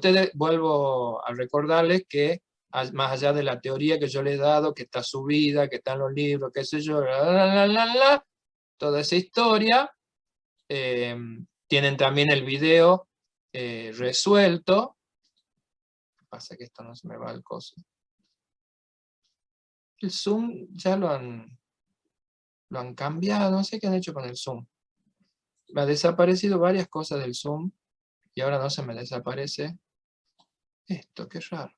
ustedes, vuelvo a recordarles que más allá de la teoría que yo les he dado, que está subida, que están los libros, qué sé yo, toda esa historia, tienen también el video resuelto. Pasa que esto no se me va al coso. El Zoom ya lo han cambiado, no sé qué han hecho con el Zoom. Me ha desaparecido varias cosas del Zoom y ahora no se me desaparece esto, qué raro.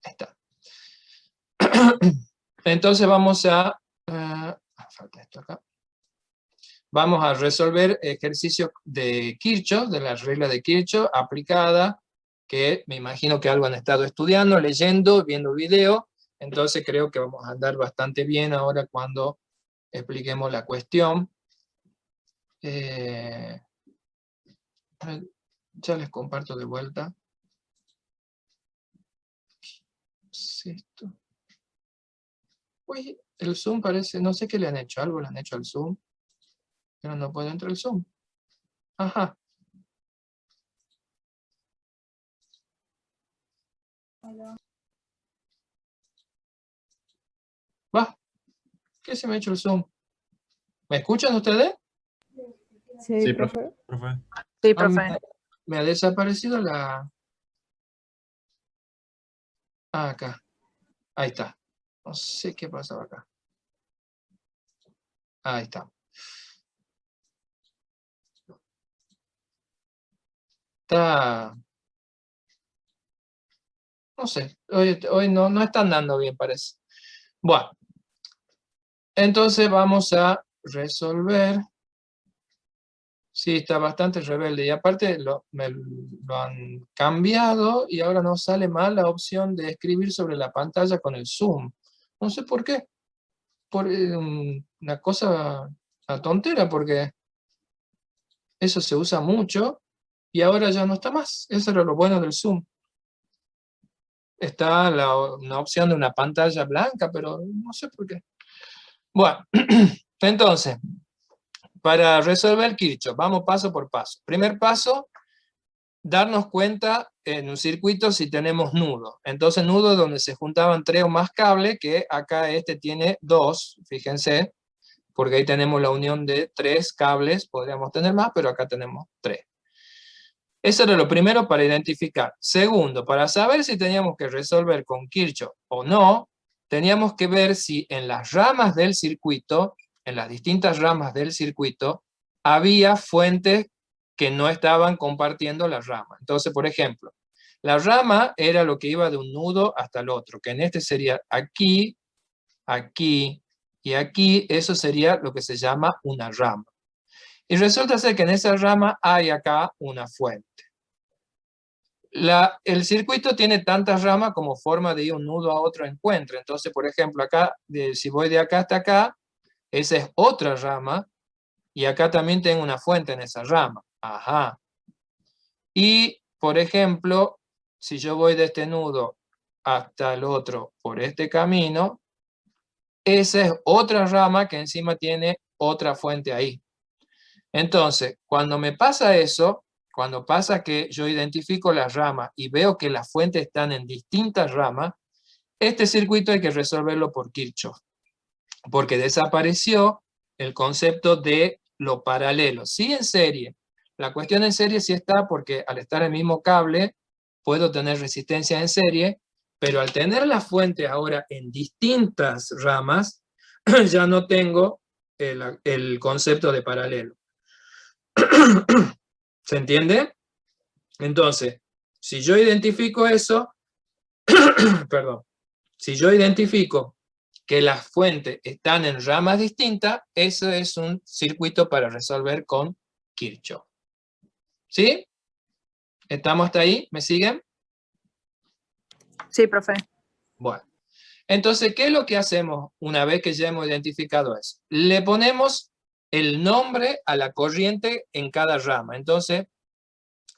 Ahí está. Entonces vamos a... falta esto acá. Vamos a resolver ejercicios de Kirchhoff, de la regla de Kirchhoff aplicada, que me imagino que algo han estado estudiando, leyendo, viendo video. Entonces creo que vamos a andar bastante bien ahora cuando expliquemos la cuestión. Ya les comparto de vuelta. ¿Qué es esto? Uy, el Zoom parece, no sé qué le han hecho, algo le han hecho al Zoom, pero no puedo entrar al Zoom. Ajá. Va, ¿qué se me ha hecho el Zoom? ¿Me escuchan ustedes? Sí, profe. Sí, profe. Me ha desaparecido la... Ah, acá. Ahí está. No sé qué pasaba acá. Ahí está. Está... No sé. Hoy no están dando bien, parece. Bueno. Entonces vamos a resolver. Sí, está bastante rebelde. Y aparte me lo han cambiado y ahora no sale más la opción de escribir sobre la pantalla con el zoom. No sé por qué. Por una cosa, una tontera, porque eso se usa mucho y ahora ya no está más. Eso era lo bueno del zoom. Está una opción de una pantalla blanca, pero no sé por qué. Bueno, entonces, para resolver Kirchhoff, vamos paso por paso. Primer paso, darnos cuenta en un circuito si tenemos nudo. Entonces nudo donde se juntaban 3 o más cables, que acá este tiene 2, fíjense, porque ahí tenemos la unión de 3 cables, podríamos tener más, pero acá tenemos 3. Eso era lo primero para identificar. Segundo, para saber si teníamos que resolver con Kirchhoff o no, teníamos que ver si en las ramas del circuito, en las distintas ramas del circuito, había fuentes que no estaban compartiendo la rama. Entonces, por ejemplo, la rama era lo que iba de un nudo hasta el otro, que en este sería aquí, aquí y aquí. Eso sería lo que se llama una rama. Y resulta ser que en esa rama hay acá una fuente. El circuito tiene tantas ramas como forma de ir un nudo a otro encuentre. Entonces, por ejemplo, acá, si voy de acá hasta acá, esa es otra rama, y acá también tengo una fuente en esa rama. Ajá. Y, por ejemplo, si yo voy de este nudo hasta el otro por este camino, esa es otra rama que encima tiene otra fuente ahí. Entonces, cuando me pasa eso, cuando pasa que yo identifico las ramas y veo que las fuentes están en distintas ramas, este circuito hay que resolverlo por Kirchhoff, porque desapareció el concepto de lo paralelo. Sí en serie. La cuestión en serie sí está porque al estar el mismo cable, puedo tener resistencia en serie, pero al tener la fuente ahora en distintas ramas, ya no tengo el concepto de paralelo. ¿Se entiende? Entonces, si yo identifico eso, perdón, si yo identifico que las fuentes están en ramas distintas, eso es un circuito para resolver con Kirchhoff. ¿Sí? ¿Estamos hasta ahí? ¿Me siguen? Sí, profe. Bueno. Entonces, ¿qué es lo que hacemos una vez que ya hemos identificado eso? Le ponemos el nombre a la corriente en cada rama. Entonces,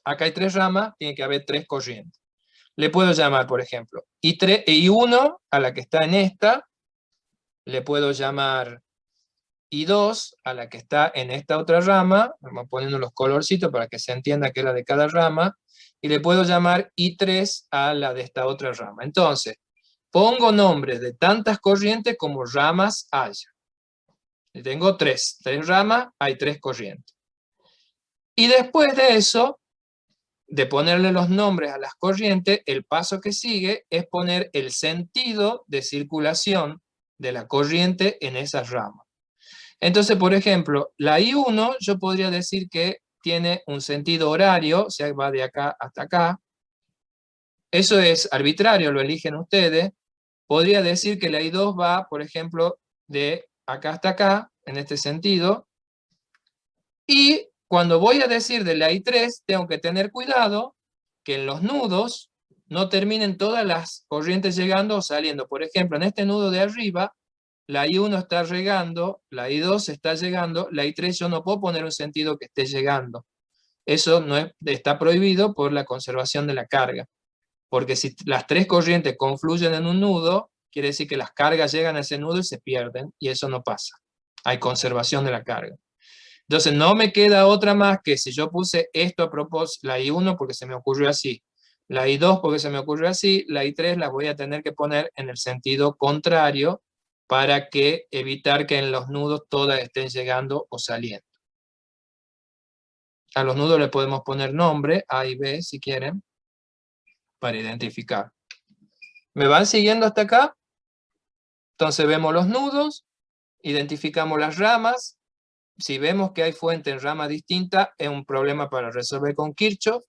acá hay 3 ramas, tiene que haber 3 corrientes. Le puedo llamar, por ejemplo, I1 a la que está en esta, le puedo llamar I2 a la que está en esta otra rama, vamos poniendo los colorcitos para que se entienda que es la de cada rama, y le puedo llamar I3 a la de esta otra rama. Entonces, pongo nombres de tantas corrientes como ramas haya. Y tengo tres ramas, hay 3 corrientes. Y después de eso, de ponerle los nombres a las corrientes, el paso que sigue es poner el sentido de circulación de la corriente en esas ramas. Entonces, por ejemplo, la I1 yo podría decir que tiene un sentido horario, o sea, va de acá hasta acá. Eso es arbitrario, lo eligen ustedes. Podría decir que la I2 va, por ejemplo, de acá hasta acá, en este sentido. Y cuando voy a decir de la I3, tengo que tener cuidado que en los nudos no terminen todas las corrientes llegando o saliendo. Por ejemplo, en este nudo de arriba, la I1 está llegando, la I2 está llegando, la I3 yo no puedo poner un sentido que esté llegando. Eso no está prohibido por la conservación de la carga. Porque si las 3 corrientes confluyen en un nudo, quiere decir que las cargas llegan a ese nudo y se pierden, y eso no pasa. Hay conservación de la carga. Entonces no me queda otra más que si yo puse esto a propósito, la I1 porque se me ocurrió así, la I2 porque se me ocurrió así, la I3 la voy a tener que poner en el sentido contrario para que evitar que en los nudos todas estén llegando o saliendo. A los nudos le podemos poner nombre, A y B si quieren, para identificar. ¿Me van siguiendo hasta acá? Entonces vemos los nudos, identificamos las ramas. Si vemos que hay fuente en rama distinta, es un problema para resolver con Kirchhoff.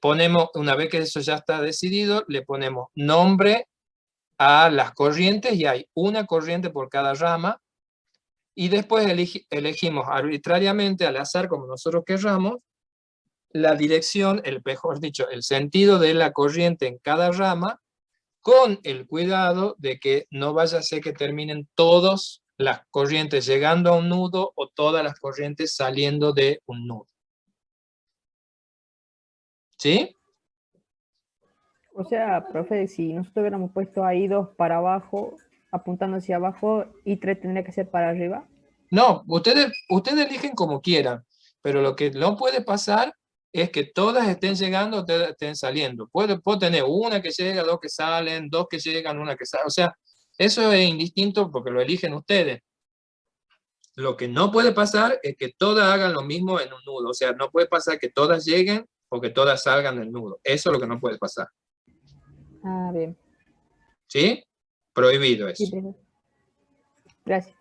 Ponemos, una vez que eso ya está decidido, le ponemos nombre a las corrientes, y hay una corriente por cada rama, y después elegimos arbitrariamente, al azar, como nosotros querramos, la dirección, mejor dicho, el sentido de la corriente en cada rama, con el cuidado de que no vaya a ser que terminen todas las corrientes llegando a un nudo o todas las corrientes saliendo de un nudo. ¿Sí? O sea, profe, si nosotros hubiéramos puesto ahí 2 para abajo, apuntando hacia abajo, y 3 tendría que ser para arriba. No, ustedes eligen como quieran, pero lo que no puede pasar es que todas estén llegando o estén saliendo. Puedo tener una que llega, 2 que salen, 2 que llegan, una que sale. O sea, eso es indistinto porque lo eligen ustedes. Lo que no puede pasar es que todas hagan lo mismo en un nudo. O sea, no puede pasar que todas lleguen o que todas salgan del nudo. Eso es lo que no puede pasar. Ah, bien. ¿Sí? Prohibido eso. Sí, profe. Gracias.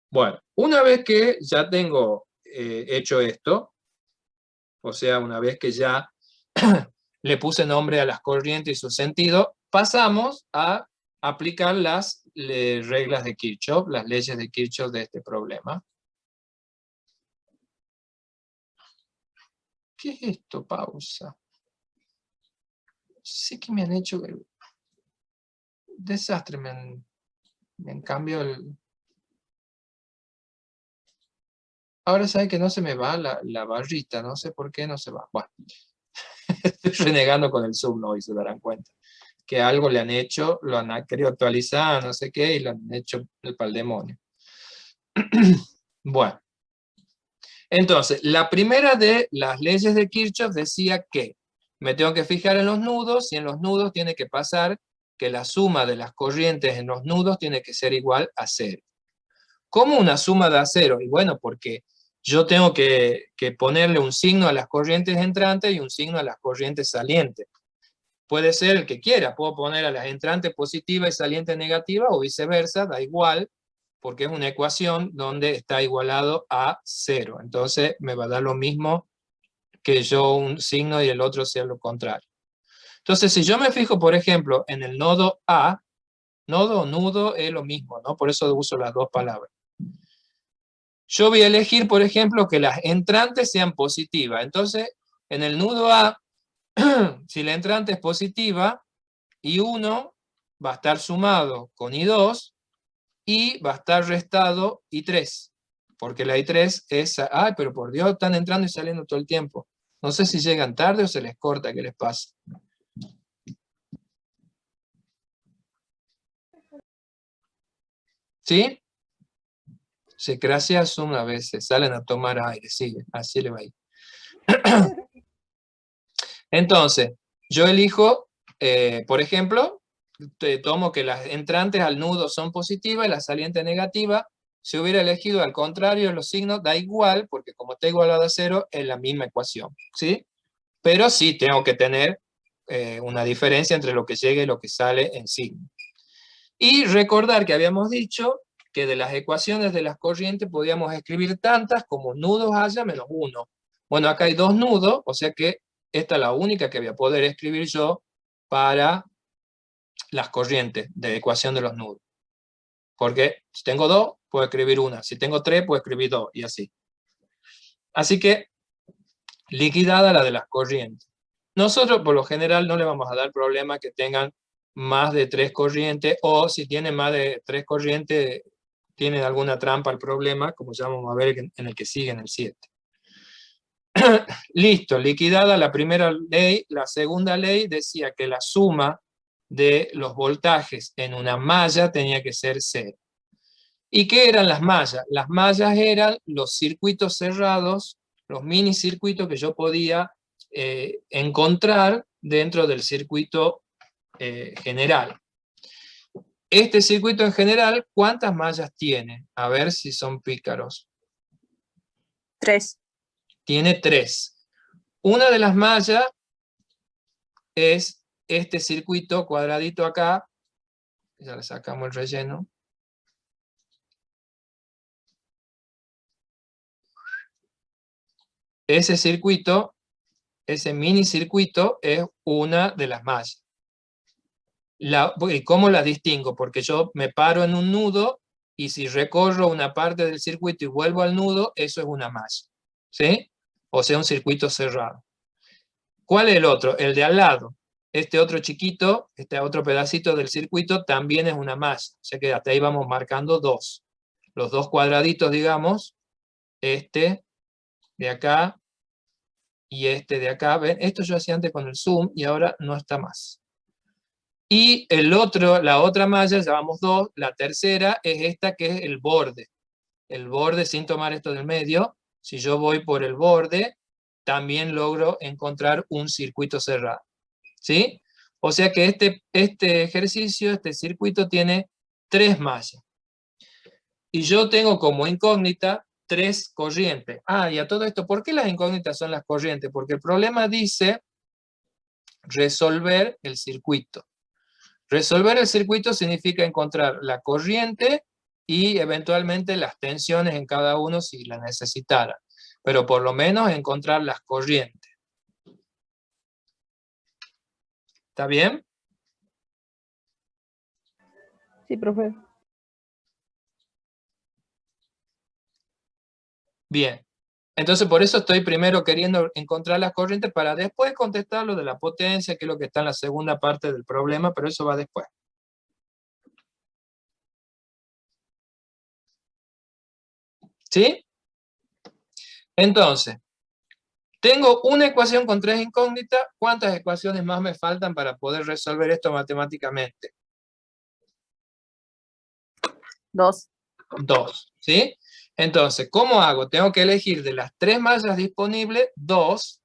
Bueno, una vez que ya tengo hecho esto, o sea, una vez que ya le puse nombre a las corrientes y su sentido, pasamos a aplicar las reglas de Kirchhoff, las leyes de Kirchhoff de este problema. ¿Qué es esto? Pausa. Sí que me han hecho desastre, me han cambiado el... Ahora sabe que no se me va la barrita, no sé por qué no se va. Bueno, estoy renegando con el Zoom hoy, se darán cuenta. Que algo le han hecho, lo han querido actualizar, no sé qué, y lo han hecho para el demonio. Bueno. Entonces, la primera de las leyes de Kirchhoff decía que me tengo que fijar en los nudos, y en los nudos tiene que pasar que la suma de las corrientes en los nudos tiene que ser igual a 0. ¿Cómo una suma da 0? Y bueno, porque yo tengo que ponerle un signo a las corrientes entrantes y un signo a las corrientes salientes. Puede ser el que quiera, puedo poner a las entrantes positiva y saliente negativa, o viceversa, da igual, porque es una ecuación donde está igualado a 0. Entonces me va a dar lo mismo que yo un signo y el otro sea lo contrario. Entonces, si yo me fijo, por ejemplo, en el nodo A, nodo o nudo es lo mismo, ¿no? Por eso uso las dos palabras. Yo voy a elegir, por ejemplo, que las entrantes sean positivas. Entonces, en el nudo A, si la entrante es positiva, I1 va a estar sumado con I2, y va a estar restado I3, porque la I3 es... ¡Ay, pero por Dios, están entrando y saliendo todo el tiempo! No sé si llegan tarde o se les corta, ¿qué les pasa? ¿Sí? Se gracia Zoom a veces, salen a tomar aire, sigue, así le va a ir. Entonces, yo elijo, por ejemplo, tomo que las entrantes al nudo son positivas y las salientes negativas. Si hubiera elegido al contrario los signos, da igual, porque como está igualado a 0, es la misma ecuación, ¿sí? Pero sí tengo que tener una diferencia entre lo que llega y lo que sale en signo. Y recordar que habíamos dicho que de las ecuaciones de las corrientes podíamos escribir tantas como nudos haya menos 1. Bueno, acá hay 2 nudos, o sea que esta es la única que voy a poder escribir yo para las corrientes de ecuación de los nudos. Porque si tengo 2, puedo escribir una. Si tengo 3, puedo escribir 2, y así. Así que, liquidada la de las corrientes. Nosotros, por lo general, no le vamos a dar problema que tengan más de 3 corrientes, o si tienen más de 3 corrientes, tienen alguna trampa al problema, como ya vamos a ver en el que sigue, en el 7. Listo, liquidada la primera ley. La segunda ley decía que la suma de los voltajes en una malla tenía que ser 0. ¿Y qué eran las mallas? Las mallas eran los circuitos cerrados, los mini circuitos que yo podía encontrar dentro del circuito general. Este circuito en general, ¿cuántas mallas tiene? A ver si son pícaros. 3. Tiene 3. Una de las mallas es este circuito cuadradito acá. Ya le sacamos el relleno. Ese circuito, ese mini circuito, es una de las mallas. ¿Y cómo la distingo? Porque yo me paro en un nudo y si recorro una parte del circuito y vuelvo al nudo, eso es una malla. ¿Sí? O sea, un circuito cerrado. ¿Cuál es el otro? El de al lado. Este otro chiquito, este otro pedacito del circuito también es una malla. O sea que hasta ahí vamos marcando 2. Los 2 cuadraditos, digamos, este de acá y este de acá. ¿Ven? Esto yo hacía antes con el zoom y ahora no está más. Y el otro, la otra malla, llevamos 2, la tercera es esta que es el borde. El borde sin tomar esto del medio, si yo voy por el borde, también logro encontrar un circuito cerrado. ¿Sí? O sea que este ejercicio, este circuito tiene 3 mallas. Y yo tengo como incógnita 3 corrientes. Ah, y a todo esto, ¿por qué las incógnitas son las corrientes? Porque el problema dice resolver el circuito. Resolver el circuito significa encontrar la corriente y eventualmente las tensiones en cada uno si la necesitara. Pero por lo menos encontrar las corrientes. ¿Está bien? Sí, profe. Bien. Entonces por eso estoy primero queriendo encontrar las corrientes para después contestar lo de la potencia, que es lo que está en la segunda parte del problema, pero eso va después. ¿Sí? Entonces, tengo una ecuación con 3 incógnitas. ¿Cuántas ecuaciones más me faltan para poder resolver esto matemáticamente? 2. 2, ¿sí? Entonces, ¿cómo hago? Tengo que elegir de las 3 mallas disponibles, 2,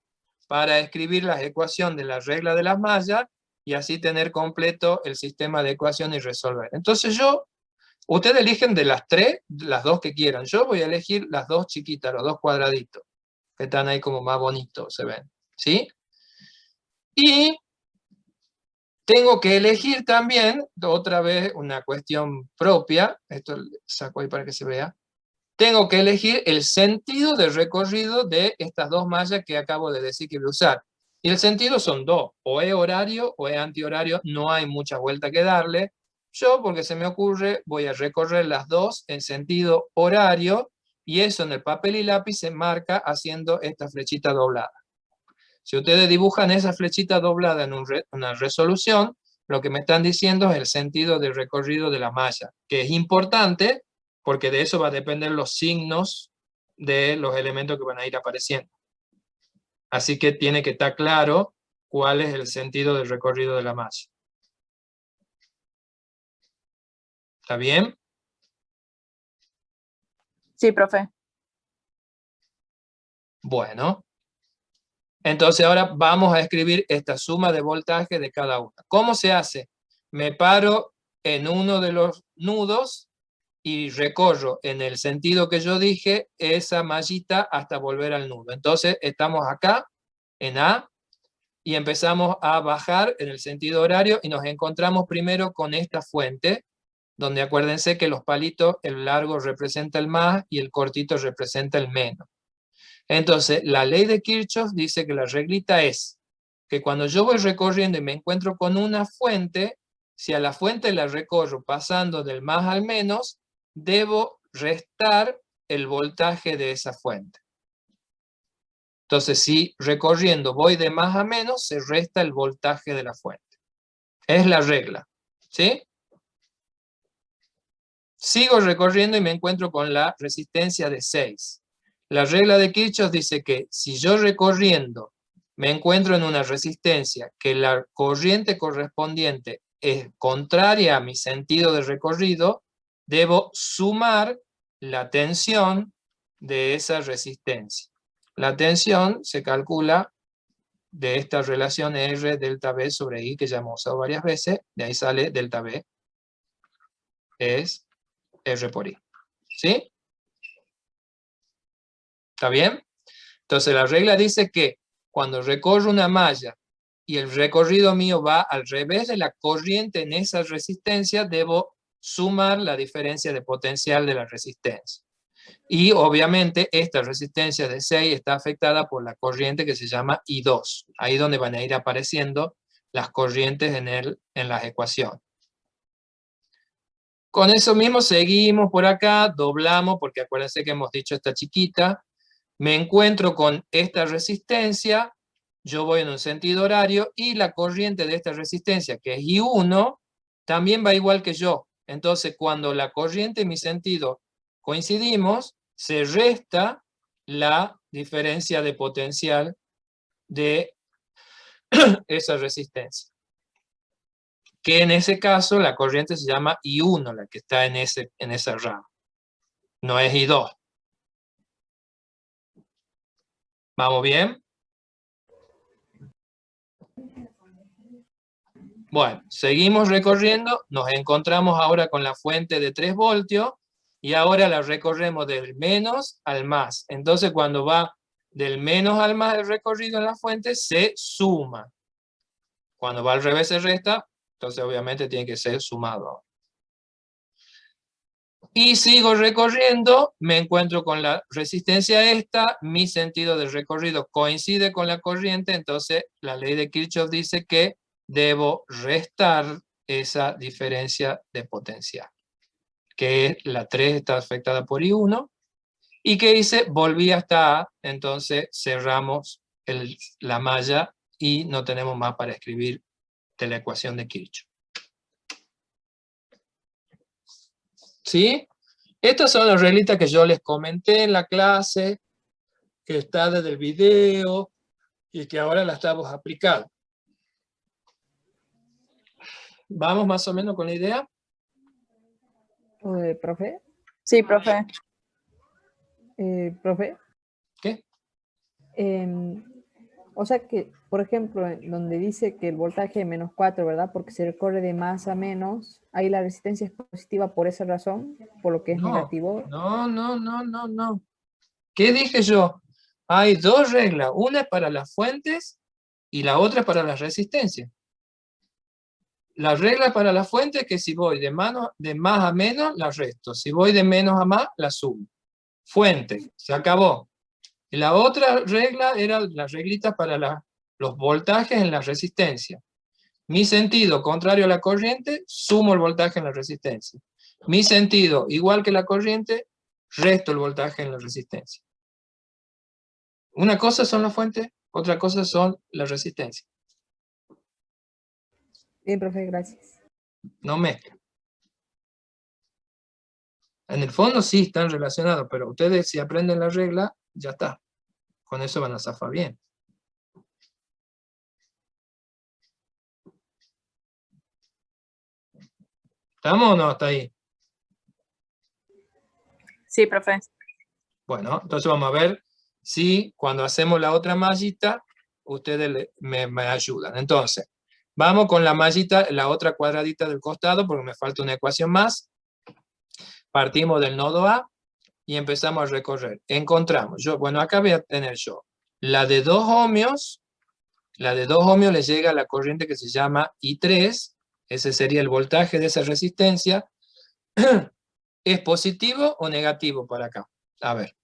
para escribir la ecuación de la regla de las mallas, y así tener completo el sistema de ecuación y resolver. Entonces ustedes eligen de las 3, las 2 que quieran. Yo voy a elegir las 2 chiquitas, los 2 cuadraditos, que están ahí como más bonitos, se ven, ¿sí? Y tengo que elegir también, otra vez una cuestión propia, esto lo saco ahí para que se vea, tengo que elegir el sentido de recorrido de estas 2 mallas que acabo de decir que voy a usar. Y el sentido son 2, o es horario o es antihorario, no hay mucha vuelta que darle. Yo, porque se me ocurre, voy a recorrer las 2 en sentido horario, y eso en el papel y lápiz se marca haciendo esta flechita doblada. Si ustedes dibujan esa flechita doblada en una resolución, lo que me están diciendo es el sentido de recorrido de la malla, que es importante porque de eso va a depender los signos de los elementos que van a ir apareciendo. Así que tiene que estar claro cuál es el sentido del recorrido de la malla. ¿Está bien? Sí, profe. Bueno, entonces ahora vamos a escribir esta suma de voltaje de cada una. ¿Cómo se hace? Me paro en uno de los nudos y recorro en el sentido que yo dije esa mallita hasta volver al nudo. Entonces estamos acá en A y empezamos a bajar en el sentido horario y nos encontramos primero con esta fuente, donde acuérdense que los palitos, el largo representa el más y el cortito representa el menos. Entonces, la ley de Kirchhoff dice que la reglita es que cuando yo voy recorriendo y me encuentro con una fuente, si a la fuente la recorro pasando del más al menos, debo restar el voltaje de esa fuente. Entonces, si recorriendo voy de más a menos, se resta el voltaje de la fuente. Es la regla, ¿sí? Sigo recorriendo y me encuentro con la resistencia de 6. La regla de Kirchhoff dice que si yo recorriendo me encuentro en una resistencia que la corriente correspondiente es contraria a mi sentido de recorrido, debo sumar la tensión de esa resistencia. La tensión se calcula de esta relación R delta B sobre I que ya hemos usado varias veces, de ahí sale delta B, es R por I. ¿Sí? ¿Está bien? Entonces la regla dice que cuando recorro una malla y el recorrido mío va al revés de la corriente en esa resistencia, debo sumar la diferencia de potencial de la resistencia. Y obviamente esta resistencia de 6 está afectada por la corriente que se llama I2. Ahí donde van a ir apareciendo las corrientes en las ecuaciones. Con eso mismo seguimos por acá, doblamos, porque acuérdense que hemos dicho esta chiquita, me encuentro con esta resistencia, yo voy en un sentido horario, y la corriente de esta resistencia, que es I1, también va igual que yo. Entonces, cuando la corriente y mi sentido coincidimos, se resta la diferencia de potencial de esa resistencia. Que en ese caso la corriente se llama I1, la que está en esa rama. No es I2. ¿Vamos bien? Bueno, seguimos recorriendo, nos encontramos ahora con la fuente de 3 voltios y ahora la recorremos del menos al más. Entonces cuando va del menos al más el recorrido en la fuente, se suma. Cuando va al revés se resta, entonces obviamente tiene que ser sumado. Y sigo recorriendo, me encuentro con la resistencia esta, mi sentido de recorrido coincide con la corriente, entonces la ley de Kirchhoff dice que debo restar esa diferencia de potencial, que la 3 está afectada por I1, y que hice, volví hasta A, entonces cerramos la malla y no tenemos más para escribir de la ecuación de Kirchhoff. ¿Sí? Estas son las reglitas que yo les comenté en la clase, que está desde el video y que ahora la estamos aplicando. ¿Vamos más o menos con la idea? ¿Profe? Sí, profe. ¿Profe? ¿Qué? O sea que, por ejemplo, donde dice que el voltaje es menos 4, ¿verdad? Porque se recorre de más a menos, ahí la resistencia es positiva por esa razón, por lo que es negativo. No. ¿Qué dije yo? Hay dos reglas, una es para las fuentes y la otra es para las resistencias. La regla para las fuentes es que si voy de más a menos, la resto. Si voy de menos a más, la sumo. Fuente, se acabó. Y la otra regla era la reglita para los voltajes en la resistencia. Mi sentido, contrario a la corriente, sumo el voltaje en la resistencia. Mi sentido, igual que la corriente, resto el voltaje en la resistencia. Una cosa son las fuentes, otra cosa son las resistencias. Bien, profe, gracias. No mezclan. En el fondo sí están relacionados, pero ustedes si aprenden la regla, ya está. Con eso van a zafar bien. ¿Estamos o no hasta ahí? Sí, profe. Bueno, entonces vamos a ver si cuando hacemos la otra mallita, ustedes me ayudan. Entonces, vamos con la mallita, la otra cuadradita del costado, porque me falta una ecuación más. Partimos del nodo A y empezamos a recorrer. Encontramos, bueno, acá voy a tener yo la de 2 ohmios. La de 2 ohmios le llega a la corriente que se llama I3. Ese sería el voltaje de esa resistencia. ¿Es positivo o negativo para acá? A ver.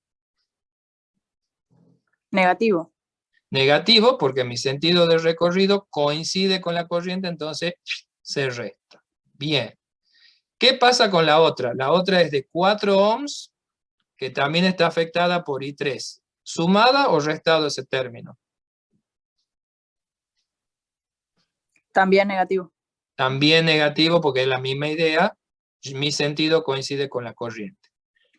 Negativo. Negativo, porque mi sentido de recorrido coincide con la corriente, entonces se resta. Bien. ¿Qué pasa con la otra? La otra es de 4 ohms, que también está afectada por I3. ¿Sumada o restado ese término? También negativo. También negativo, porque es la misma idea. Mi sentido coincide con la corriente.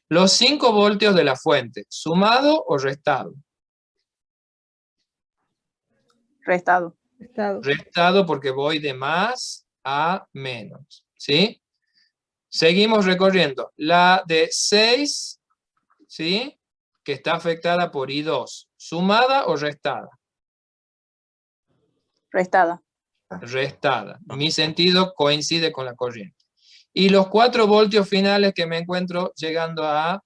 Los 5 voltios de la fuente, ¿sumado o restado? Restado. Estado. Restado porque voy de más a menos, ¿sí? Seguimos recorriendo. La de 6, ¿sí? Que está afectada por I2, ¿sumada o restada? Restada. Restada. Mi sentido coincide con la corriente. Y los 4 voltios finales que me encuentro llegando a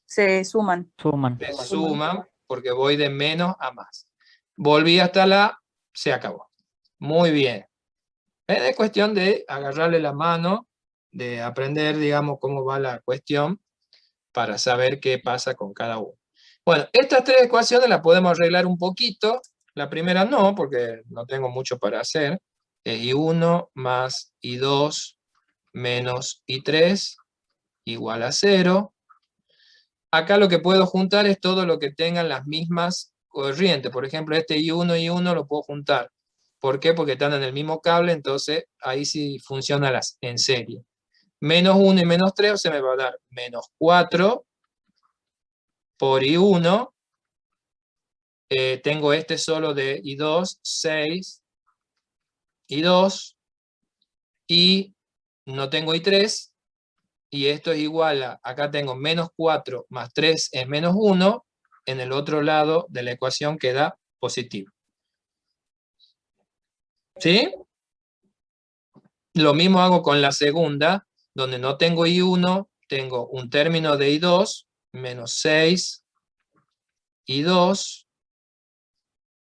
Se suman. Suman. se suman porque voy de menos a más. Volví hasta la, se acabó. Muy bien. Es cuestión de agarrarle la mano, de aprender, digamos, cómo va la cuestión para saber qué pasa con cada uno. Bueno, estas 3 ecuaciones las podemos arreglar un poquito. La primera no, porque no tengo mucho para hacer. Es I1 más I2 menos I3 igual a 0. Acá lo que puedo juntar es todo lo que tengan las mismas corrientes. Por ejemplo, este I1 y I1 lo puedo juntar. ¿Por qué? Porque están en el mismo cable, entonces ahí sí funciona en serie. Menos 1 y menos 3 se me va a dar menos 4 por I1. Tengo este solo de I2, 6, I2, y no tengo I3, y esto es igual a, acá tengo menos 4 más 3 es menos 1, en el otro lado de la ecuación queda positivo. ¿Sí? Lo mismo hago con la segunda, donde no tengo I1, tengo un término de I2, menos 6, I2,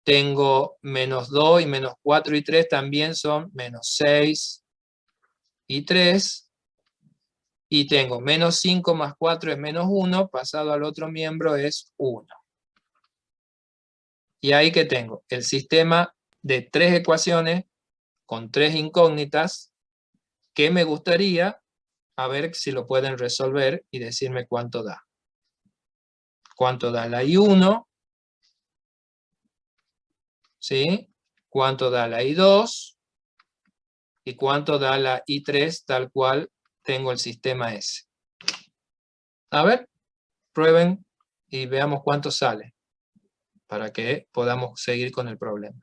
tengo menos 2 y menos 4 y 3 también son menos 6 y 3, y tengo menos 5 más 4 es menos 1, pasado al otro miembro es 1. Y ahí que tengo el sistema de 3 ecuaciones con 3 incógnitas que me gustaría a ver si lo pueden resolver y decirme cuánto da. ¿Cuánto da la I1? ¿Sí? ¿Cuánto da la I2? ¿Y cuánto da la I3 tal cual tengo el sistema S? A ver, prueben y veamos cuánto sale para que podamos seguir con el problema.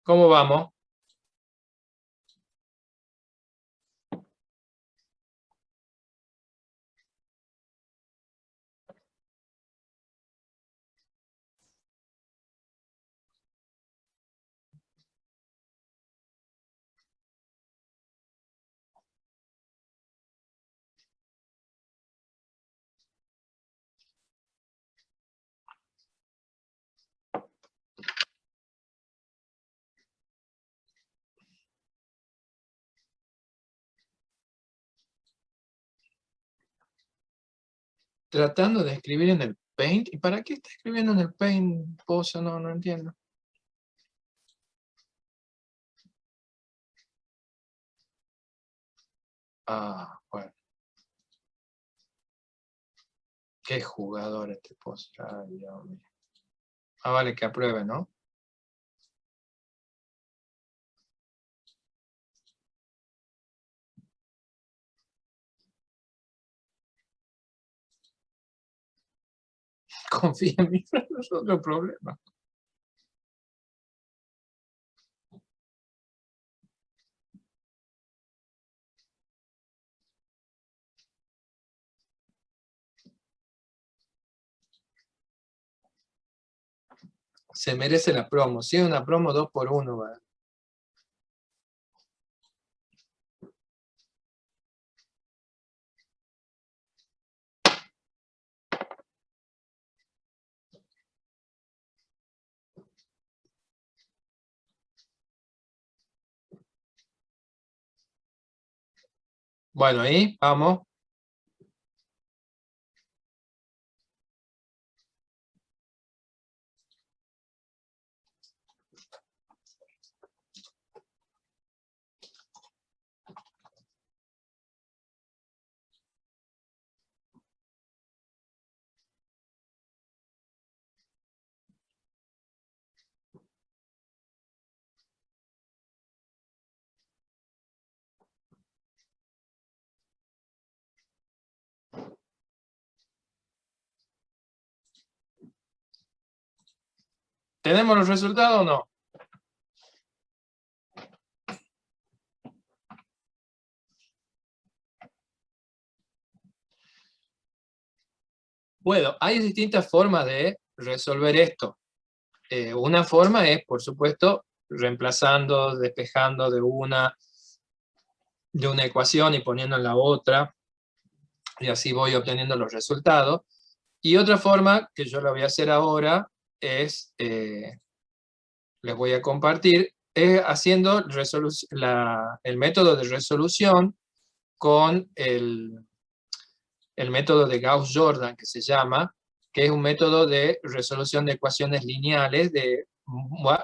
¿Cómo vamos? Tratando de escribir en el Paint. ¿Y para qué está escribiendo en el Paint, Pozo? No entiendo. Ah, bueno. Qué jugador este Pozo. Ay, Dios mío. Ah, vale, que apruebe, ¿no? Confía en mí, no es otro problema. Se merece la promo. Si es una promo 2x1, ¿vale? Bueno, ahí vamos. ¿Tenemos los resultados o no? Bueno, hay distintas formas de resolver esto. Una forma es, por supuesto, reemplazando, despejando de una ecuación y poniendo en la otra, y así voy obteniendo los resultados. Y otra forma, que yo la voy a hacer ahora, es, les voy a compartir, es haciendo el método de resolución con el método de Gauss-Jordan, que se llama, que es un método de resolución de ecuaciones lineales de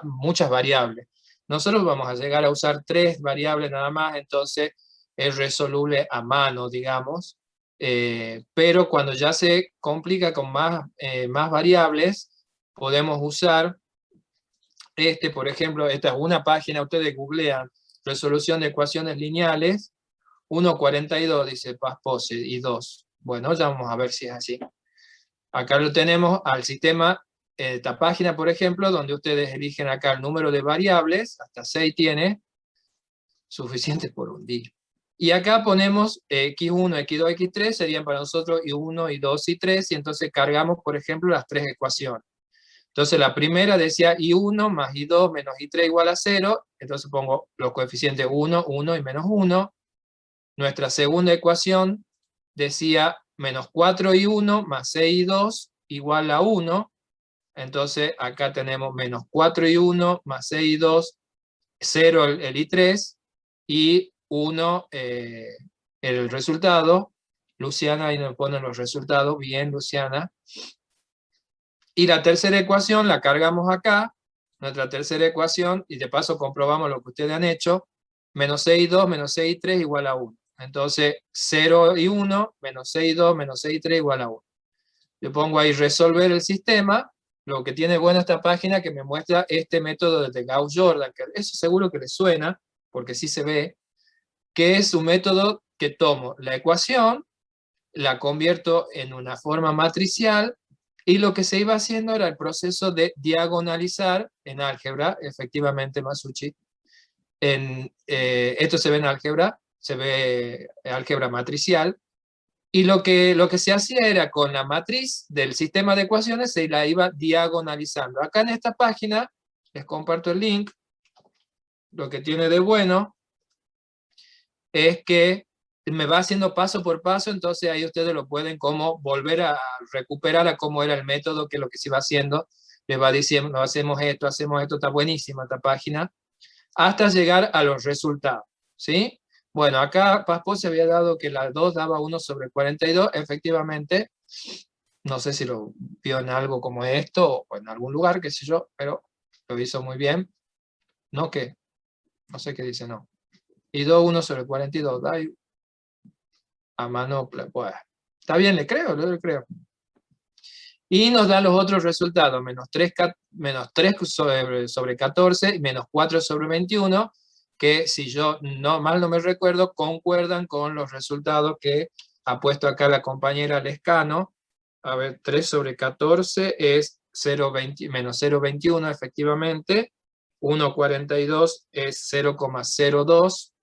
muchas variables. Nosotros vamos a llegar a usar 3 variables nada más, entonces es resoluble a mano, digamos, pero cuando ya se complica con más variables, podemos usar por ejemplo, esta es una página, ustedes googlean resolución de ecuaciones lineales, 1.42 dice Paz-Pose y 2. Bueno, ya vamos a ver si es así. Acá lo tenemos al sistema, esta página, por ejemplo, donde ustedes eligen acá el número de variables, hasta 6 tiene, suficiente por un día. Y acá ponemos x1, x2, x3, serían para nosotros y1, y2, y 3, y entonces cargamos, por ejemplo, las 3 ecuaciones. Entonces la primera decía i1 más i2 menos i3 igual a 0, entonces pongo los coeficientes 1, 1 y menos 1. Nuestra segunda ecuación decía menos 4i1 más 6i2 igual a 1, entonces acá tenemos menos 4i1 más 6i2, 0 el i3 y 1 el resultado. Luciana, ahí nos ponen los resultados, bien Luciana. Y la tercera ecuación la cargamos acá, nuestra tercera ecuación, y de paso comprobamos lo que ustedes han hecho, menos 6i2 menos 6i3 igual a 1. Entonces 0 y 1 menos 6i2 menos 6i3 igual a 1. Yo pongo ahí resolver el sistema. Lo que tiene bueno esta página que me muestra este método de Gauss-Jordan, que eso seguro que les suena, porque sí se ve, que es un método que tomo la ecuación, la convierto en una forma matricial, Y lo que se iba haciendo era el proceso de diagonalizar en álgebra, efectivamente, Masucci. Esto se ve en álgebra, se ve álgebra matricial. Y lo que se hacía era con la matriz del sistema de ecuaciones se la iba diagonalizando. Acá en esta página, les comparto el link, lo que tiene de bueno es que me va haciendo paso por paso, entonces ahí ustedes lo pueden como volver a recuperar a cómo era el método, que es lo que se iba haciendo, les va diciendo, hacemos esto, está buenísima esta página, hasta llegar a los resultados, ¿sí? Bueno, acá Paspo se había dado que la 2 daba 1 sobre 42, efectivamente, no sé si lo vio en algo como esto, o en algún lugar, qué sé yo, pero lo hizo muy bien. ¿No qué? No sé qué dice, no. Y 2, 1 sobre 42, da a mano, pues, está bien, le creo. Y nos da los otros resultados, menos 3 sobre 14 y menos 4 sobre 21, que si yo mal no me recuerdo, concuerdan con los resultados que ha puesto acá la compañera Lescano. A ver, 3 sobre 14 es menos 0,21 efectivamente, 1,42 es 0,02,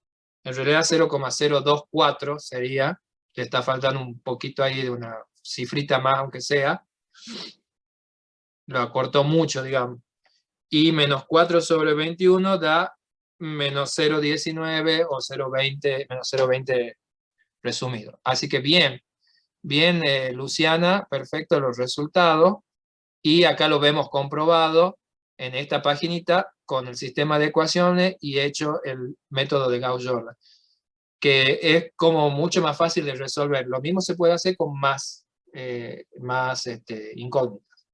en realidad 0,024 sería, le está faltando un poquito ahí de una cifrita más, aunque sea, lo acortó mucho, digamos. Y menos 4 sobre 21 da menos 0,19 o 0,20, menos 0,20 resumido. Así que bien, Luciana, perfecto los resultados. Y acá lo vemos comprobado en esta paginita con el sistema de ecuaciones y hecho el método de Gauss-Jordan, que es como mucho más fácil de resolver. Lo mismo se puede hacer con más incógnitas.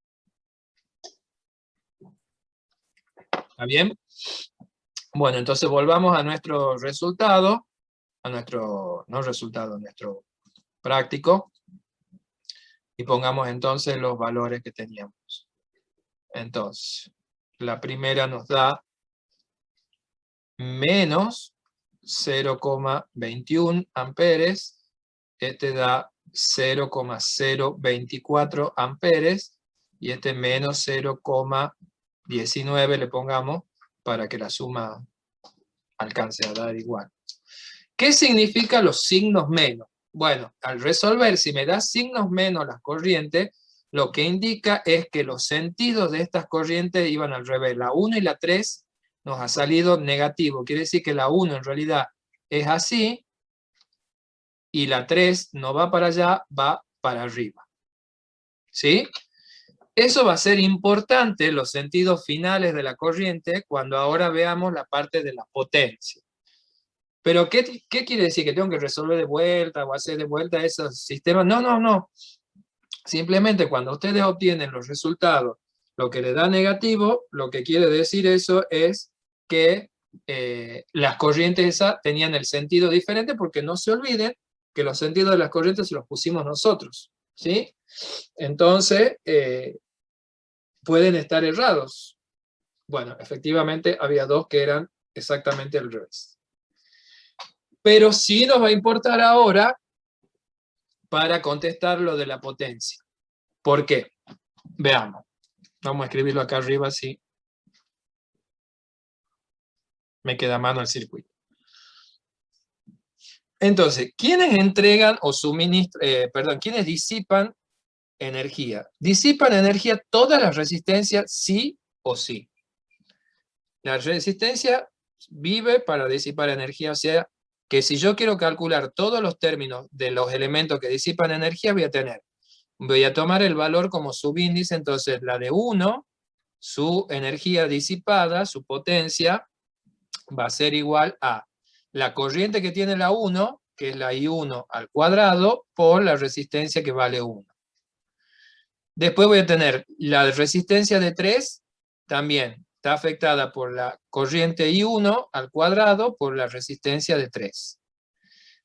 ¿Está bien? Bueno, entonces volvamos a nuestro resultado, nuestro práctico, y pongamos entonces los valores que teníamos. Entonces, la primera nos da menos 0,21 amperes, este da 0,024 amperes, y este menos 0,19 le pongamos para que la suma alcance a dar igual. ¿Qué significan los signos menos? Bueno, al resolver, si me da signos menos las corrientes, lo que indica es que los sentidos de estas corrientes iban al revés. La 1 y la 3 nos ha salido negativo. Quiere decir que la 1 en realidad es así, y la 3 no va para allá, va para arriba. ¿Sí? Eso va a ser importante, los sentidos finales de la corriente, cuando ahora veamos la parte de la potencia. Pero, ¿qué quiere decir? ¿Que tengo que resolver de vuelta o hacer de vuelta esos sistemas? No. Simplemente cuando ustedes obtienen los resultados, lo que le da negativo, lo que quiere decir eso es que las corrientes esas tenían el sentido diferente, porque no se olviden que los sentidos de las corrientes se los pusimos nosotros, ¿sí? Entonces, pueden estar errados. Bueno, efectivamente había dos que eran exactamente al revés. Pero sí nos va a importar ahora para contestar lo de la potencia. ¿Por qué? Veamos. Vamos a escribirlo acá arriba, así me queda a mano el circuito. Entonces, ¿quiénes entregan o suministran, quiénes disipan energía? Disipan energía todas las resistencias, sí o sí. La resistencia vive para disipar energía, o sea, que si yo quiero calcular todos los términos de los elementos que disipan energía, voy a tomar el valor como subíndice, entonces la de 1, su energía disipada, su potencia, va a ser igual a la corriente que tiene la 1, que es la I1 al cuadrado, por la resistencia que vale 1. Después voy a tener la resistencia de 3, también está afectada por la corriente I1 al cuadrado por la resistencia de 3.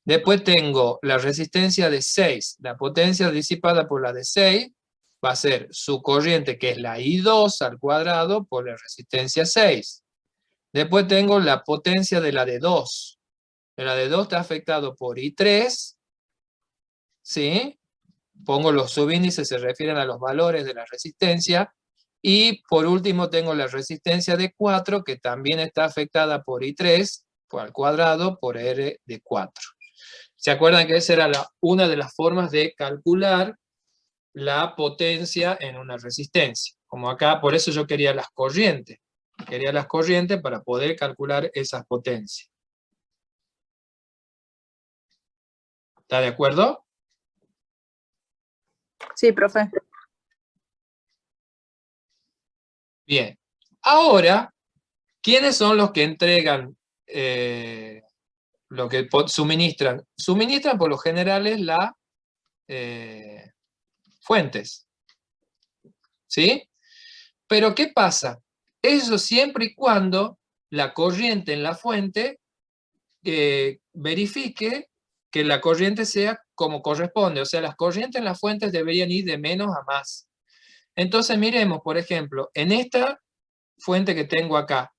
Después tengo la resistencia de 6, la potencia disipada por la de 6, va a ser su corriente, que es la I2 al cuadrado por la resistencia 6. Después tengo la potencia de la de 2. La de 2 está afectado por I3, ¿sí? pongo los subíndices, se refieren a los valores de la resistencia, y por último tengo la resistencia de 4, que también está afectada por I3 al cuadrado por R de 4. ¿Se acuerdan que esa era una de las formas de calcular la potencia en una resistencia? Como acá, por eso yo quería las corrientes. Quería las corrientes para poder calcular esas potencias. ¿Está de acuerdo? Sí, profe. Bien. Ahora, ¿quiénes son los que entregan lo que suministran? Suministran por lo general es las fuentes. ¿Sí? Pero ¿qué pasa? Eso siempre y cuando la corriente en la fuente verifique que la corriente sea como corresponde. O sea, las corrientes en las fuentes deberían ir de menos a más. Entonces miremos, por ejemplo, en esta fuente que tengo acá,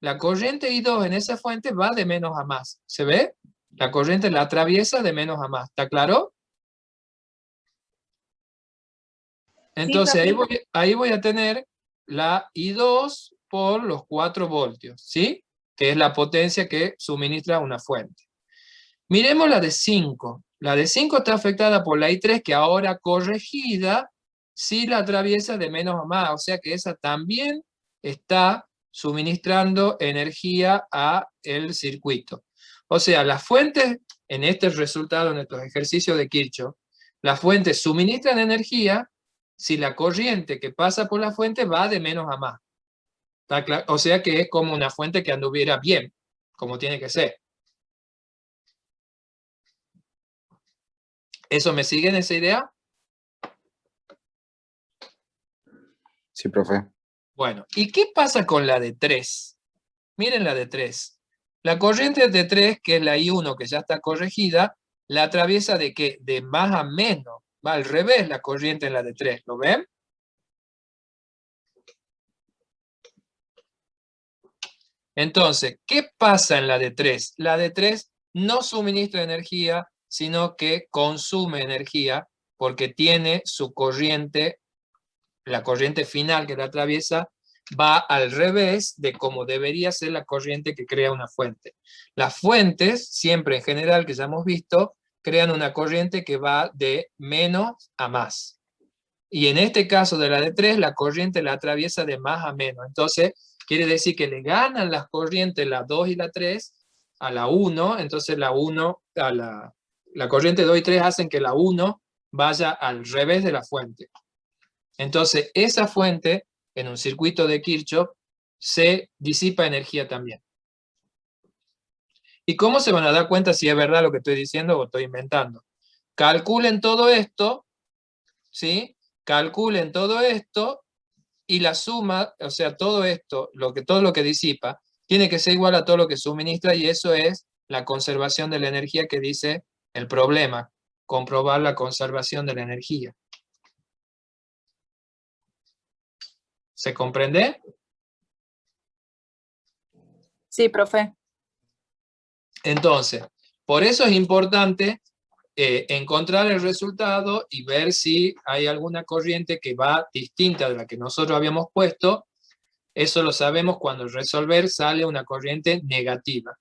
la corriente I2 en esa fuente va de menos a más. ¿Se ve? La corriente la atraviesa de menos a más. ¿Está claro? Entonces ahí voy a tener la I2 por los 4 voltios, ¿sí? Que es la potencia que suministra una fuente. Miremos la de 5. La de 5 está afectada por la I3, que ahora corregida, sí la atraviesa de menos a más. O sea que esa también está suministrando energía a el circuito. O sea, las fuentes, en este resultado, en estos ejercicios de Kirchhoff, las fuentes suministran energía si la corriente que pasa por la fuente va de menos a más. ¿Está claro? O sea que es como una fuente que anduviera bien, como tiene que ser. ¿Eso me sigue en esa idea? Sí, profe. Bueno, ¿y qué pasa con la de 3? Miren la de 3. La corriente de 3, que es la I1 que ya está corregida, la atraviesa ¿de qué? De más a menos. Va al revés la corriente en la de 3. ¿Lo ven? Entonces, ¿qué pasa en la de 3? La de 3 no suministra energía, sino que consume energía porque tiene su corriente, la corriente final que la atraviesa, va al revés de como debería ser la corriente que crea una fuente. Las fuentes, siempre en general, que ya hemos visto, crean una corriente que va de menos a más. Y en este caso de la de 3, la corriente la atraviesa de más a menos. Entonces, quiere decir que le ganan las corrientes, la 2 y la 3, a la 1. Entonces, la 1, la corriente 2 y 3 hacen que la 1 vaya al revés de la fuente. Entonces, esa fuente, en un circuito de Kirchhoff, se disipa energía también. ¿Y cómo se van a dar cuenta si es verdad lo que estoy diciendo o estoy inventando? Calculen todo esto, ¿sí? Calculen todo esto y la suma, o sea, todo esto, todo lo que disipa, tiene que ser igual a todo lo que suministra, y eso es la conservación de la energía que dice el problema, comprobar la conservación de la energía. ¿Se comprende? Sí, profe. Entonces, por eso es importante encontrar el resultado y ver si hay alguna corriente que va distinta de la que nosotros habíamos puesto. Eso lo sabemos cuando al resolver sale una corriente negativa.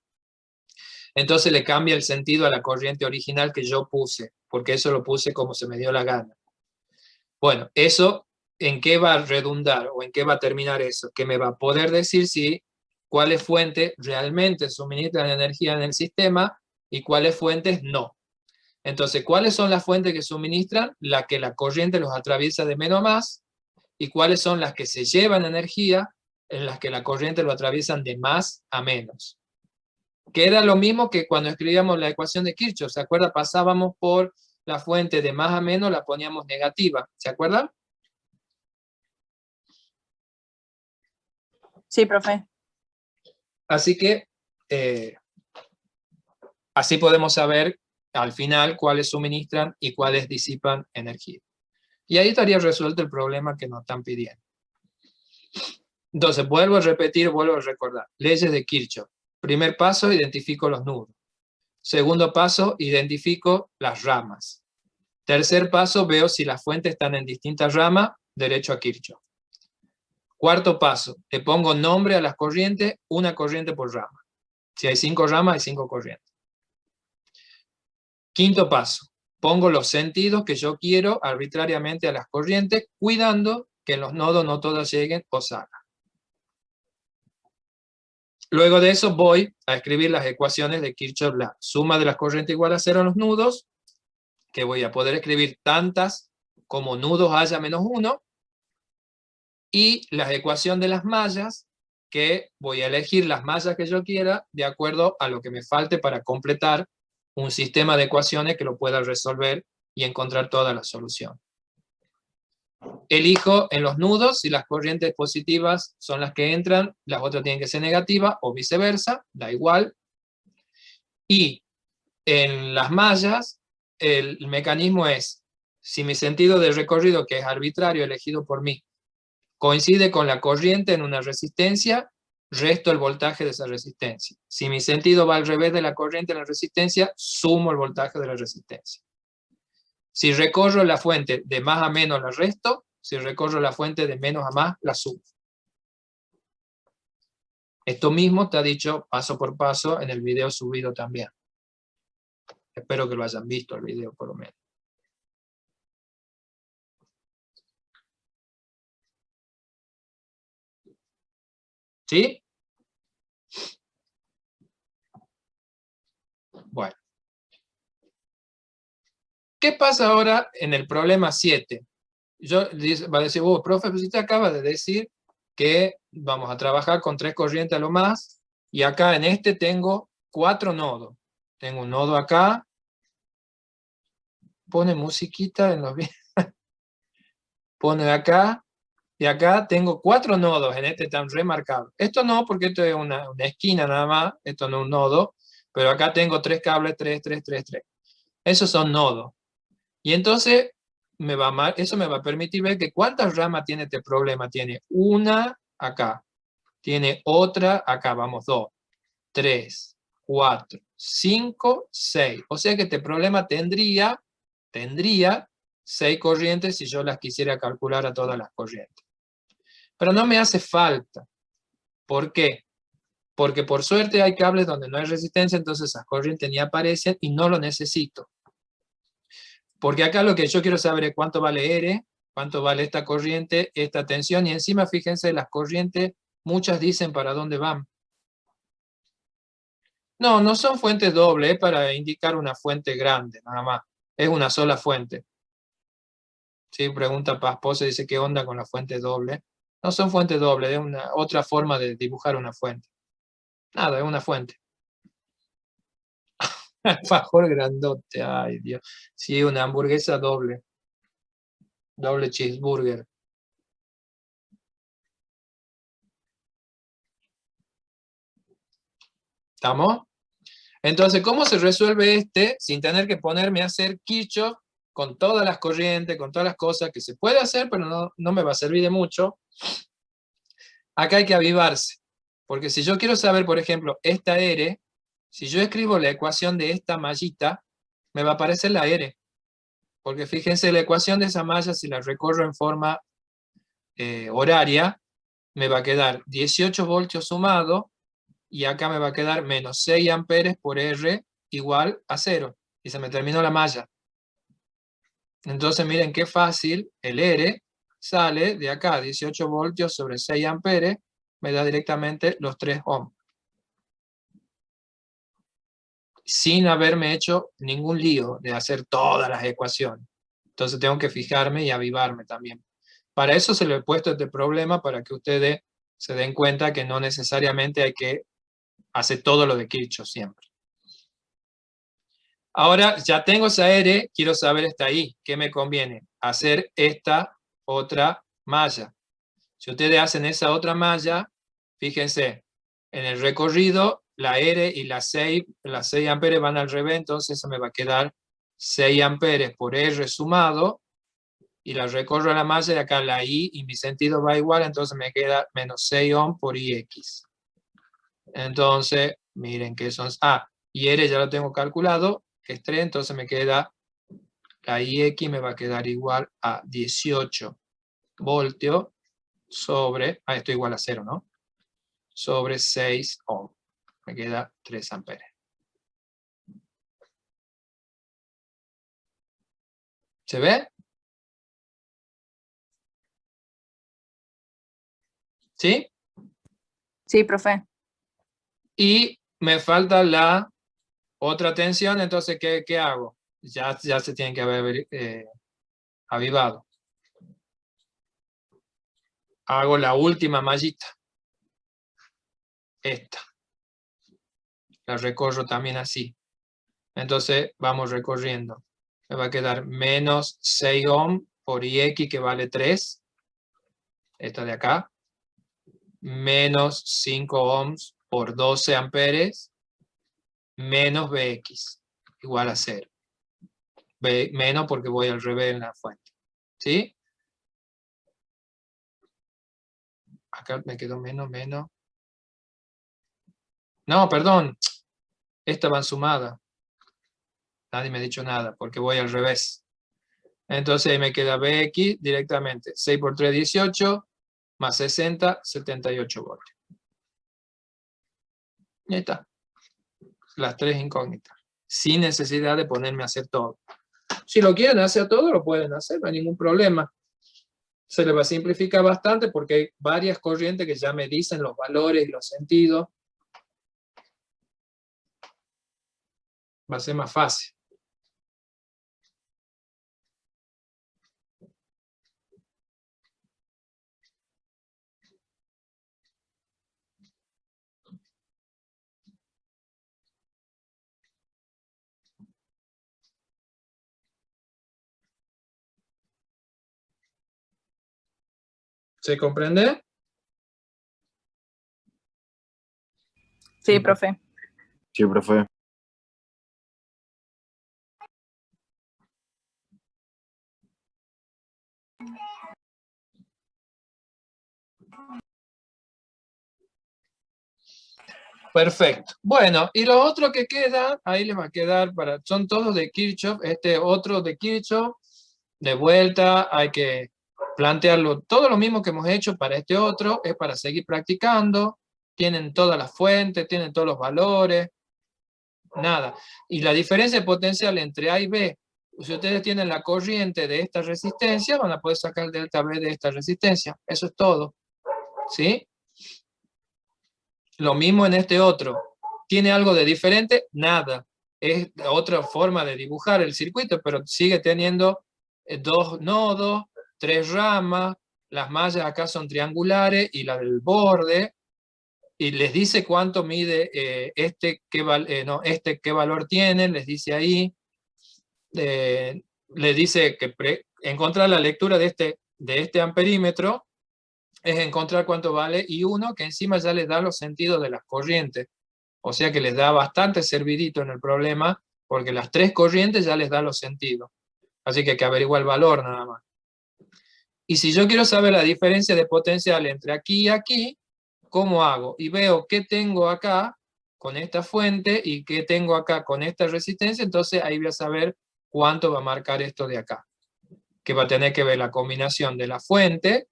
Entonces le cambia el sentido a la corriente original que yo puse, porque eso lo puse como se me dio la gana. Bueno, eso, ¿en qué va a redundar o en qué va a terminar eso? Que me va a poder decir si cuáles fuentes realmente suministran energía en el sistema y cuáles fuentes no. Entonces, ¿cuáles son las fuentes que suministran? Las que la corriente los atraviesa de menos a más, y cuáles son las que se llevan energía, en las que la corriente lo atraviesan de más a menos. Que era lo mismo que cuando escribíamos la ecuación de Kirchhoff, ¿se acuerda? Pasábamos por la fuente de más a menos, la poníamos negativa, ¿se acuerdan? Sí, profe. Así que, así podemos saber al final cuáles suministran y cuáles disipan energía. Y ahí estaría resuelto el problema que nos están pidiendo. Entonces, vuelvo a repetir, vuelvo a recordar. Leyes de Kirchhoff. Primer paso, identifico los nudos. Segundo paso, identifico las ramas. Tercer paso, veo si las fuentes están en distintas ramas, derecho a Kirchhoff. Cuarto paso, le pongo nombre a las corrientes, una corriente por rama. Si hay 5 ramas, hay 5 corrientes. Quinto paso, pongo los sentidos que yo quiero arbitrariamente a las corrientes, cuidando que en los nodos no todas lleguen o salgan. Luego de eso voy a escribir las ecuaciones de Kirchhoff, la suma de las corrientes igual a 0 en los nudos, que voy a poder escribir tantas como nudos haya menos 1, y la ecuación de las mallas, que voy a elegir las mallas que yo quiera de acuerdo a lo que me falte para completar un sistema de ecuaciones que lo pueda resolver y encontrar toda la solución. Elijo en los nudos si las corrientes positivas son las que entran, las otras tienen que ser negativas o viceversa, da igual. Y en las mallas el mecanismo es, si mi sentido de recorrido, que es arbitrario elegido por mí, coincide con la corriente en una resistencia, resto el voltaje de esa resistencia. Si mi sentido va al revés de la corriente en la resistencia, sumo el voltaje de la resistencia. Si recorro la fuente de más a menos, la resto. Si recorro la fuente de menos a más, la sumo. Esto mismo está dicho paso por paso en el video subido también. Espero que lo hayan visto el video por lo menos. ¿Sí? Bueno. ¿Qué pasa ahora en el problema 7? Va a decir, profe, pues usted acaba de decir que vamos a trabajar con 3 corrientes a lo más, y acá en este tengo 4 nodos. Tengo un nodo acá, pone musiquita en los videos, pone acá, y acá tengo 4 nodos, en este están remarcados. Esto no, porque esto es una esquina nada más, esto no es un nodo, pero acá tengo 3 cables, 3, 3, 3, 3. Esos son nodos. Y entonces, eso me va a permitir ver que cuántas ramas tiene este problema. Tiene una acá, tiene otra acá, vamos, 2, 3, 4, 5, 6. O sea que este problema tendría 6 corrientes si yo las quisiera calcular a todas las corrientes. Pero no me hace falta. ¿Por qué? Porque por suerte hay cables donde no hay resistencia, entonces esas corrientes ni aparecen y no lo necesito. Porque acá lo que yo quiero saber es cuánto vale R, cuánto vale esta corriente, esta tensión, y encima fíjense, las corrientes, muchas dicen para dónde van. No, no son fuentes dobles, es para indicar una fuente grande, nada más. Es una sola fuente. ¿Sí? Pregunta Pasposa, dice, ¿qué onda con la fuente doble? No son fuentes dobles, es otra forma de dibujar una fuente. Nada, es una fuente. Alfajor grandote, ay Dios. Sí, una hamburguesa doble. Doble cheeseburger. ¿Estamos? Entonces, ¿cómo se resuelve este sin tener que ponerme a hacer Kirchhoff con todas las corrientes, con todas las cosas que se puede hacer, pero no me va a servir de mucho? Acá hay que avivarse. Porque si yo quiero saber, por ejemplo, esta R, si yo escribo la ecuación de esta mallita, me va a aparecer la R. Porque fíjense, la ecuación de esa malla, si la recorro en forma horaria, me va a quedar 18 voltios sumado, y acá me va a quedar menos 6 amperes por R igual a 0. Y se me terminó la malla. Entonces miren qué fácil, el R sale de acá, 18 voltios sobre 6 amperes, me da directamente los 3 ohms. Sin haberme hecho ningún lío de hacer todas las ecuaciones. Entonces tengo que fijarme y avivarme también. Para eso se lo he puesto este problema, para que ustedes se den cuenta que no necesariamente hay que hacer todo lo de Kirchhoff siempre. Ahora ya tengo esa R, quiero saber esta I. ¿Qué me conviene? Hacer esta otra malla. Si ustedes hacen esa otra malla, fíjense, en el recorrido la R y las 6 amperes van al revés, entonces eso me va a quedar 6 amperes por R sumado, y la recorro a la malla, y acá la I y mi sentido va igual, entonces me queda menos 6 ohms por IX. Entonces, miren que son... y R ya lo tengo calculado, que es 3, entonces me queda la IX me va a quedar igual a 18 voltios sobre, esto igual a 0, ¿no? Sobre 6 ohm. Me queda 3 amperes. ¿Se ve? ¿Sí? Sí, profe. Y me falta la otra tensión, entonces, ¿qué hago? Ya se tiene que haber avivado. Hago la última mallita. Esta. La recorro también así. Entonces, vamos recorriendo. Me va a quedar menos 6 ohm por IX, que vale 3. Esta de acá. Menos 5 ohms por 12 amperes. Menos Bx. Igual a 0. Menos porque voy al revés en la fuente. ¿Sí? Acá me quedó menos. No, perdón. Esta va sumada. Nadie me ha dicho nada porque voy al revés. Entonces ahí me queda Bx directamente. 6 por 3, 18. Más 60, 78 voltios. Y ahí está. Las tres incógnitas. Sin necesidad de ponerme a hacer todo. Si lo quieren hacer todo, lo pueden hacer, no hay ningún problema. Se les va a simplificar bastante porque hay varias corrientes que ya me dicen los valores y los sentidos. Va a ser más fácil. ¿Se comprende? Sí, profe. Sí, profe. Perfecto. Bueno, y lo otro que queda, ahí les va a quedar, son todos de Kirchhoff, este otro de Kirchhoff, de vuelta, hay que plantearlo, todo lo mismo que hemos hecho para este otro, es para seguir practicando, tienen todas las fuentes, tienen todos los valores, nada. Y la diferencia potencial entre A y B, si ustedes tienen la corriente de esta resistencia, van a poder sacar el delta B de esta resistencia, eso es todo, ¿sí? Lo mismo en este otro. ¿Tiene algo de diferente? Nada. Es otra forma de dibujar el circuito, pero sigue teniendo 2 nodos, 3 ramas, las mallas acá son triangulares y la del borde, y les dice cuánto mide qué valor tiene, les dice ahí, les dice que encontrar la lectura de este amperímetro, es encontrar cuánto vale I1, que encima ya les da los sentidos de las corrientes. O sea que les da bastante servidito en el problema, porque las 3 corrientes ya les da los sentidos. Así que hay que averiguar el valor nada más. Y si yo quiero saber la diferencia de potencial entre aquí y aquí, ¿cómo hago? Y veo qué tengo acá con esta fuente y qué tengo acá con esta resistencia, entonces ahí voy a saber cuánto va a marcar esto de acá. Que va a tener que ver la combinación de la fuente,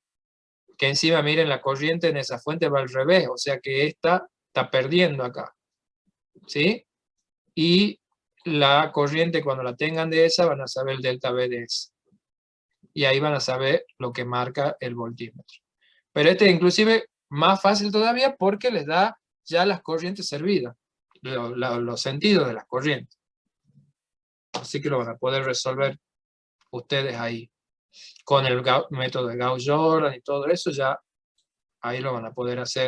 que encima miren la corriente en esa fuente va al revés, o sea que esta está perdiendo acá, ¿sí? Y la corriente cuando la tengan de esa van a saber el delta B de esa. Y ahí van a saber lo que marca el voltímetro. Pero este inclusive más fácil todavía porque les da ya las corrientes servidas, los sentidos de las corrientes. Así que lo van a poder resolver ustedes ahí. Con el método de Gauss-Jordan y todo eso ya ahí lo van a poder hacer